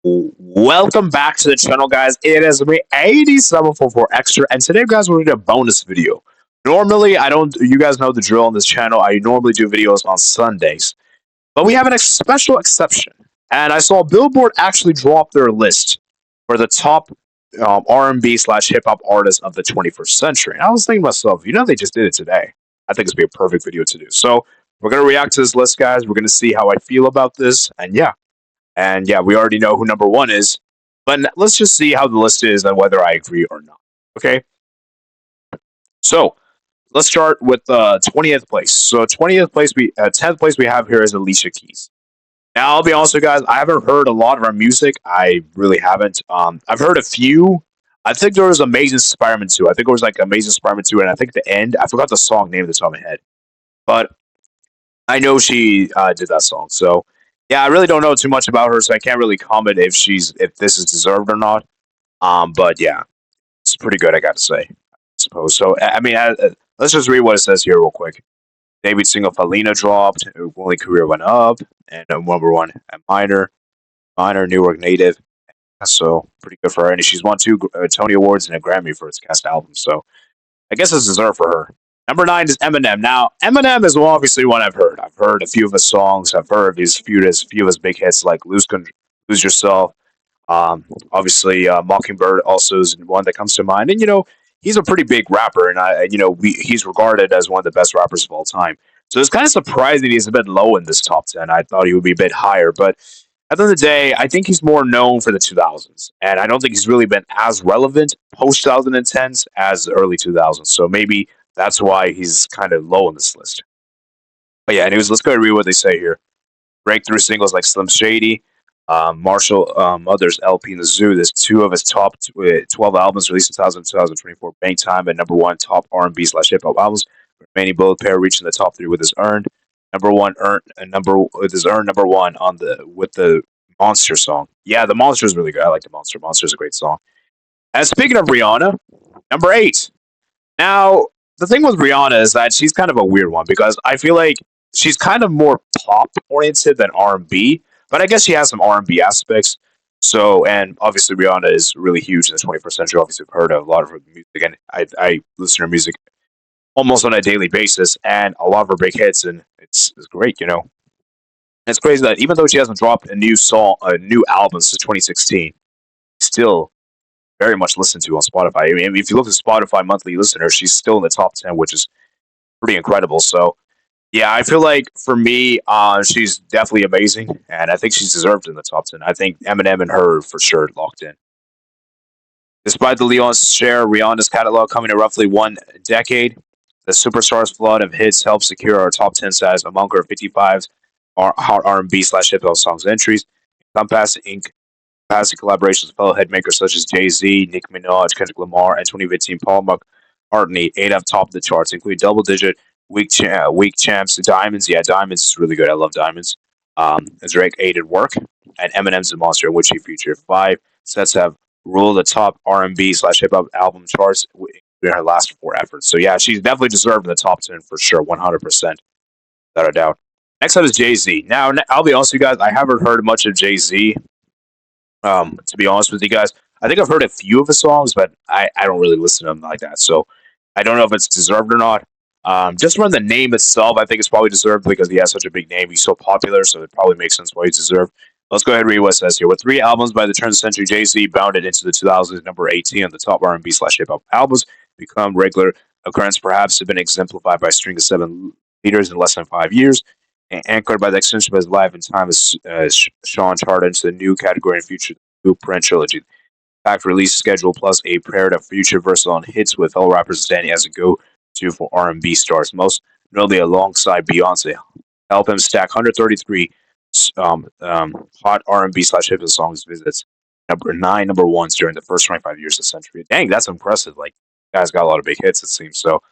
Welcome back to the channel, guys. It is me, 8744 Extra, and today, guys, we're doing a bonus video. Normally, I don't. You guys know the drill on this channel. I normally do videos on Sundays, but we have a special exception. And I saw Billboard actually drop their list for the top R&B slash hip hop artists of the 21st century. And I was thinking to myself, they just did it today. I think it's be a perfect video to do. So we're gonna react to this list, guys. We're gonna see how I feel about this, and we already know who number one is. But let's just see how the list is and whether I agree or not. Okay. So let's start with 20th place. So 20th place, 10th place we have here is Alicia Keys. Now I'll be honest with you guys, I haven't heard a lot of her music. I really haven't. I've heard a few. I think there was Amazing Spider-Man 2. I think it was like Amazing Spider-Man 2, and I think the end. I forgot the song name at the top of my head, but I know she did that song. So yeah, I really don't know too much about her, so I can't really comment if this is deserved or not. But yeah, it's pretty good, I got to say. I suppose so. Let's just read what it says here real quick. Debut single Felina dropped, only career went up, and number one at minor New York native. So pretty good for her, and she's won two Tony Awards and a Grammy for its cast album. So I guess it's deserved for her. Number nine is Eminem. Now, Eminem is obviously one I've heard. I've heard a few of his songs. I've heard few of his big hits like Lose Yourself. Obviously, Mockingbird also is one that comes to mind. And, he's a pretty big rapper, and he's regarded as one of the best rappers of all time. So it's kind of surprising he's a bit low in this top 10. I thought he would be a bit higher, but at the end of the day, I think he's more known for the 2000s, and I don't think he's really been as relevant post 2010s as the early 2000s. So maybe that's why he's kind of low on this list. But yeah, anyways, let's go and read what they say here. Breakthrough singles like Slim Shady, Marshall Mothers LP in the Zoo. There's two of his top 12 albums released in 2024. Bank Time at number one top R&B slash hip hop albums. Remaining Bullet Pair reaching the top three with his earned number one on the Monster song. Yeah, the Monster is really good. I like the Monster. Monster is a great song. And speaking of Rihanna, number 8. Now, the thing with Rihanna is that she's kind of a weird one because I feel like she's kind of more pop oriented than R&B, but I guess she has some R&B aspects. So, and obviously Rihanna is really huge in the 21st century. Obviously, I've heard of a lot of her music, and I listen to her music almost on a daily basis, and a lot of her big hits, and it's great. It's crazy that even though she hasn't dropped a new album since 2016, still very much listened to on Spotify. I mean, if you look at Spotify monthly listeners, she's still in the top 10, which is pretty incredible. So, yeah, I feel like for me, she's definitely amazing, and I think she's deserved in the top 10. I think Eminem and her for sure locked in. Despite the Leon's share, Rihanna's catalog coming to roughly one decade, the superstar's flood of hits helped secure our top 10 status among her 55 hot R&B slash hip hop songs entries, encompassing collaborations with fellow headmakers such as Jay-Z, Nicki Minaj, Kendrick Lamar, and 2015 Paul McCartney. 8 have topped the charts, including double-digit week champs. Diamonds, yeah, Diamonds is really good. I love Diamonds. Drake aided Work, and Eminem's The Monster, in which he featured. 5 sets have ruled the top R&B slash hip hop album charts in her last 4 efforts. So yeah, she's definitely deserved in the top 10 for sure, 100%, without a doubt. Next up is Jay-Z. Now, I'll be honest with you guys, I haven't heard much of Jay-Z. To be honest with you guys, I think I've heard a few of his songs, but I don't really listen to them like that. So I don't know if it's deserved or not. Just from the name itself, I think it's probably deserved because he has such a big name. He's so popular, so it probably makes sense why he's deserved. Let's go ahead and read what it says here. With 3 albums by the turn of the century, Jay-Z bounded into the 2000s, number 18 on the top R&B slash hip hop albums, become regular occurrence, perhaps have been exemplified by a string of 7 leaders in less than 5 years, and anchored by the extension of his life and time as Sean charted into the new category and future Blueprint trilogy. Packed release schedule plus a pair of future versatile on hits with fellow rappers standing as a go-to for R&B stars, most notably alongside Beyonce. Help him stack 133 hot R&B slash hip hop songs visits number ones during the first 25 years of the century. Dang, that's impressive. Like, guy's got a lot of big hits, it seems. So,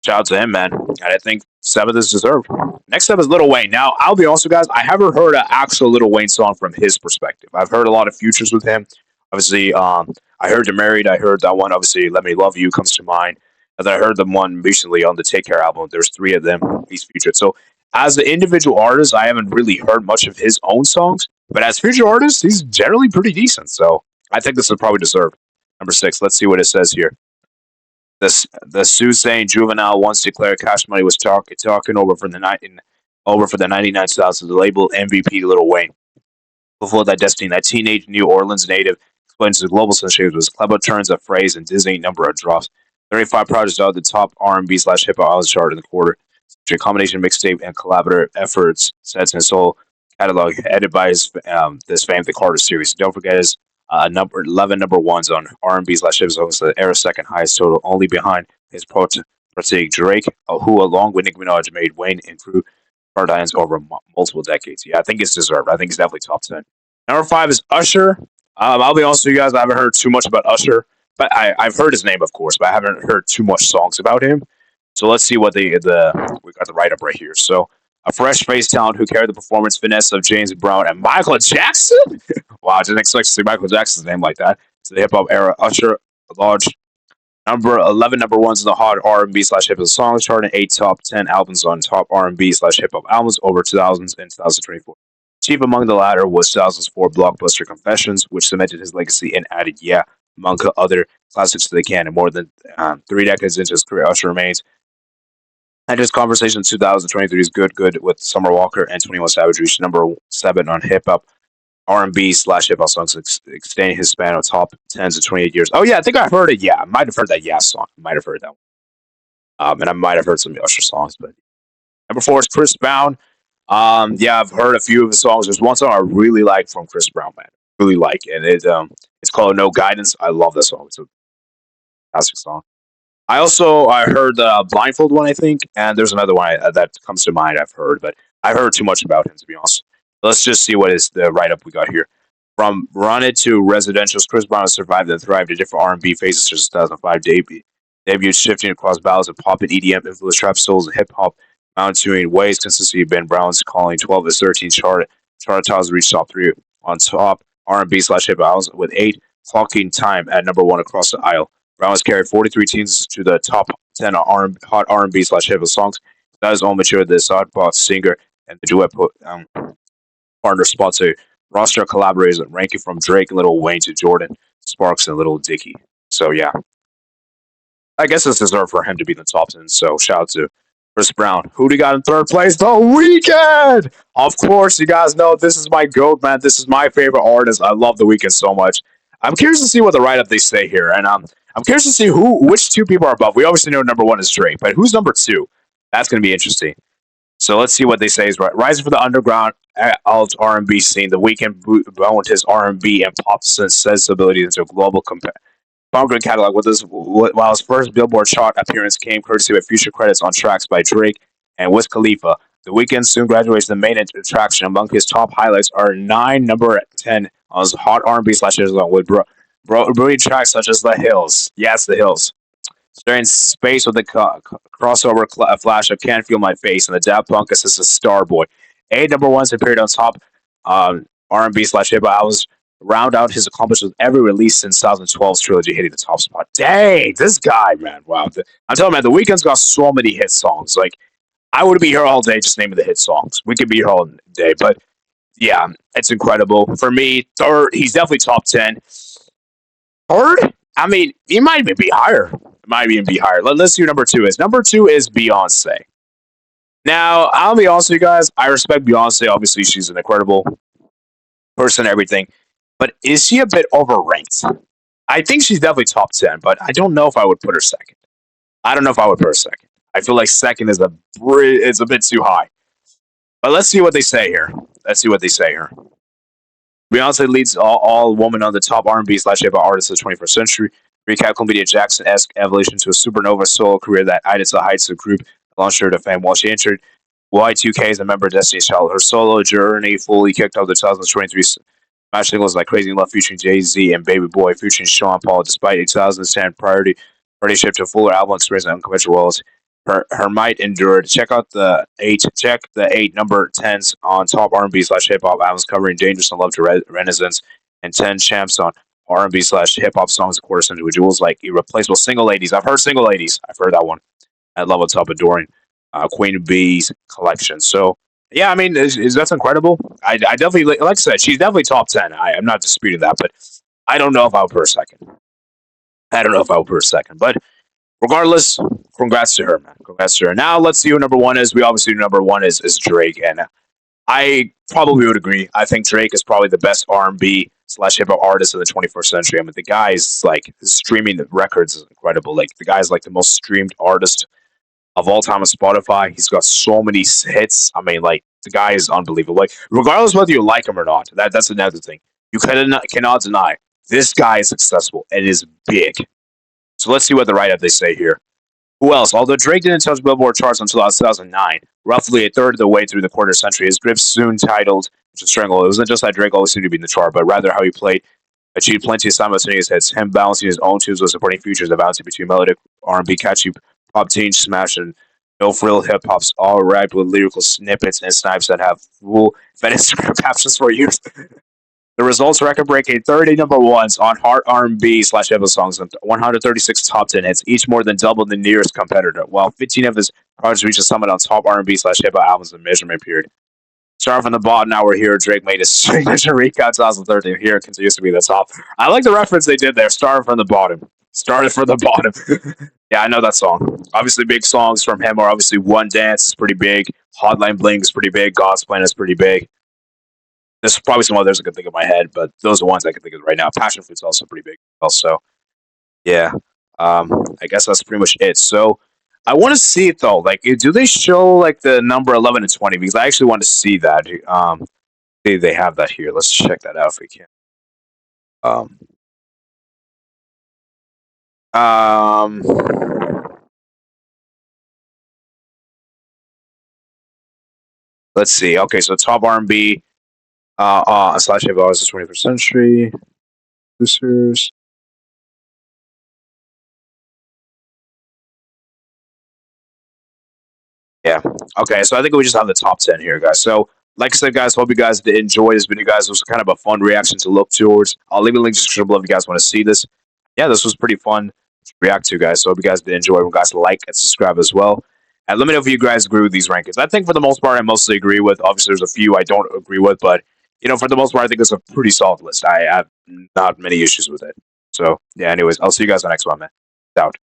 shout out to him, man. And I think 7th is deserved. Next up is Lil Wayne. Now, I'll be honest with you guys, I haven't heard an actual Lil Wayne song from his perspective. I've heard a lot of features with him. Obviously, I heard The Married. I heard that one. Obviously, Let Me Love You comes to mind. And then I heard the one recently on the Take Care album. There's 3 of them he's featured. So, as an individual artist, I haven't really heard much of his own songs. But as future artist, he's generally pretty decent. So I think this is probably deserved. Number 6. Let's see what it says here. The soothsaying juvenile once declared Cash Money was talking over for the 99,000. The label MVP Lil Wayne fulfilled that destiny. That teenage New Orleans native explains the global sensation with clever turns of phrase and dizzying number of drops. 35 projects out of the top R&B slash hip hop albums chart in the quarter. A combination of mixtape and collaborative efforts sets in his whole catalog, edited by this fame the Carter series. Don't forget his number 11 number ones on R&B slash hip songs, the era's second highest total, only behind his protege Drake, who along with Nicki Minaj made Wayne and crew Cardines over multiple decades. Yeah, I think it's deserved. I think it's definitely top 10. Number 5 is Usher. I'll be honest with you guys, I haven't heard too much about Usher, but I've heard his name, of course, but I haven't heard too much songs about him. So let's see what we got the write up right here. So a fresh faced talent who carried the performance finesse of James Brown and Michael Jackson. Wow, I didn't expect to see Michael Jackson's name like that. To the hip hop era, Usher launched number 11 number ones in the hot R&B slash hip hop songs chart and 8 top 10 albums on top R&B slash hip hop albums over 2000s and 2024. Chief among the latter was 2004 blockbuster Confessions, which cemented his legacy and added Yeah, among other classics to the canon. More than 3 decades into his career, Usher remains. And his conversation in 2023 is good with Summer Walker and 21 Savage reached number 7 on hip hop R&B slash hip hop songs, extending his span of top 10s to 28 years. Oh yeah, I think I heard it. Yeah, I might have heard that Yeah song. I might have heard that one. And I might have heard some Usher songs. But number 4 is Chris Brown. Yeah, I've heard a few of his songs. There's one song I really like from Chris Brown, man. Really like, and it's called No Guidance. I love that song. It's a fantastic song. I heard the Blindfold one, I think, and there's another one that comes to mind. I've heard, but I've heard too much about him to be honest. Let's just see what is the write up we got here. From Run It to Residentials, Chris Brown has survived and thrived in different R&B phases since 2005 debut, shifting across ballads of pop and EDM, influenced trap souls and hip hop, mounting ways consistently. Ben Brown's calling 12 of his 13 chart titles reached top 3 on top R&B slash hip albums with 8 clocking time at number 1 across the aisle. Brown has carried 43 teams to the top 10 hot R&B slash hip hop songs. That is all mature. The Southpaw singer and the duet partner spots a roster of collaborators ranking from Drake, Lil Wayne to Jordan, Sparks, and Lil Dicky. So yeah, I guess it's deserved for him to be in the top 10. So shout out to Chris Brown. Who do you got in third place? The Weeknd! Of course, you guys know this is my GOAT, man. This is my favorite artist. I love The Weeknd so much. I'm curious to see what the write-up they say here. And I'm curious to see which 2 people are above. We obviously know number 1 is Drake, but who's number 2? That's going to be interesting. So let's see what they say is right. Rising from the underground alt R&B scene, The Weeknd boned his R&B and pop sensibilities into a global Conquering catalog while his first Billboard chart appearance came courtesy of future credits on tracks by Drake and Wiz Khalifa. The Weeknd soon graduates to the main attraction. Among his top highlights are 9 number 10 on his hot R&B slash hip hop with brilliant tracks such as The Hills. Yes, The Hills. Staring space with the crossover flash of Can't Feel My Face and the Daft Punk assisted Starboy. 8 number 1s appeared on top R&B slash hip hop albums. Round out his accomplishments with every release since 2012's trilogy hitting the top spot. Dang, this guy, man. Wow. I'm telling you, man, The Weeknd's got so many hit songs. Like, I would be here all day just naming the hit songs. We could be here all day, but yeah, it's incredible. For me, third, he's definitely top 10. Third? I mean, he might even be higher. Let's see who number 2 is. Number 2 is Beyonce. Now, I'll be honest with you guys. I respect Beyonce. Obviously, she's an incredible person, everything. But is she a bit overranked? I think she's definitely top 10, but I don't know if I would put her second. I feel like second is a bit too high. But let's see what they say here. Beyonce leads all women on the top R&B slash hip hop artists of the 21st century. Recap Columbia Jackson-esque evolution to a supernova solo career that eyed to the heights of the group launched her to fame. While she entered Y2K as a member of Destiny's Child, her solo journey fully kicked off the 2023 smash singles like Crazy Love featuring Jay-Z and Baby Boy featuring Sean Paul. Despite a 2010 priority shift to a fuller album experience and unconventional roles, her might endured. Check the 8 number 10s on top R&B slash hip hop albums covering Dangerous and Love to Renaissance and 10 champs on R&B slash hip hop songs, of course, individuals like Irreplaceable, Single Ladies. I've heard Single Ladies. I've heard that one. I love on top Adoring, Queen Bee's collection. So Yeah, I mean, that's incredible. I definitely like I said, she's definitely top 10. I'm not disputing that, but I don't know if I would put her second. I don't know if I would put her second, but regardless, congrats to her, man. Congrats to her. Now let's see who number one is. We obviously know number one is Drake, and I probably would agree. I think Drake is probably the best R&B slash hip hop artist of the 21st century. I mean, the guy's like his streaming records is incredible. Like the guy's like the most streamed artist of all time on Spotify. He's got so many hits. I mean, like the guy is unbelievable. Like regardless whether you like him or not, that's another thing. You cannot deny this guy is successful and is big. So let's see what the write up they say here. Who else? Although Drake didn't touch Billboard charts until 2009, roughly a third of the way through the quarter century, his grip soon titled "To Strangle." It wasn't just that Drake always seemed to be in the chart, but rather how he played, achieved plenty of simultaneous hits. Him balancing his own tunes with supporting features, the balancing between melodic R&B, catchy pop teen smash, and no frill hip hops, all wrapped with lyrical snippets and snipes that have full fed Instagram captions for years. The results record-breaking 30 number ones on hard R&B slash hip hop songs and 136 top 10 hits, each more than double the nearest competitor, while 15 of his projects reached a summit on top R&B slash hip hop albums in the measurement period. Starting from the bottom, now we're here. Drake made his signature recount 2013. Here it continues to be the top. I like the reference they did there. Starting from the bottom. Started from the bottom. Yeah, I know that song. Obviously, big songs from him are obviously One Dance is pretty big. Hotline Bling is pretty big. God's Plan is pretty big. There's probably some others I can think of in my head, but those are the ones I can think of right now. Passion Fruit's also pretty big. Also, yeah. I guess that's pretty much it. So I want to see it though. Like, do they show like the number 11 and 20? Because I actually want to see that. They have that here. Let's check that out if we can. Um, um, let's see. Okay, so top R&B slash hip hop is the 21st century. Producers. Yeah. Okay. So I think we just have the top 10 here, guys. So, like I said, guys, hope you guys did enjoy this video, guys. It was kind of a fun reaction to look towards. I'll leave a link in the description below if you guys want to see this. Yeah, this was pretty fun to react to, guys. So, hope you guys did enjoy. You guys like and subscribe as well. And let me know if you guys agree with these rankings. I think for the most part, I mostly agree with. Obviously, there's a few I don't agree with, but for the most part, I think it's a pretty solid list. I have not many issues with it. So, yeah. Anyways, I'll see you guys on the next one, man. Out.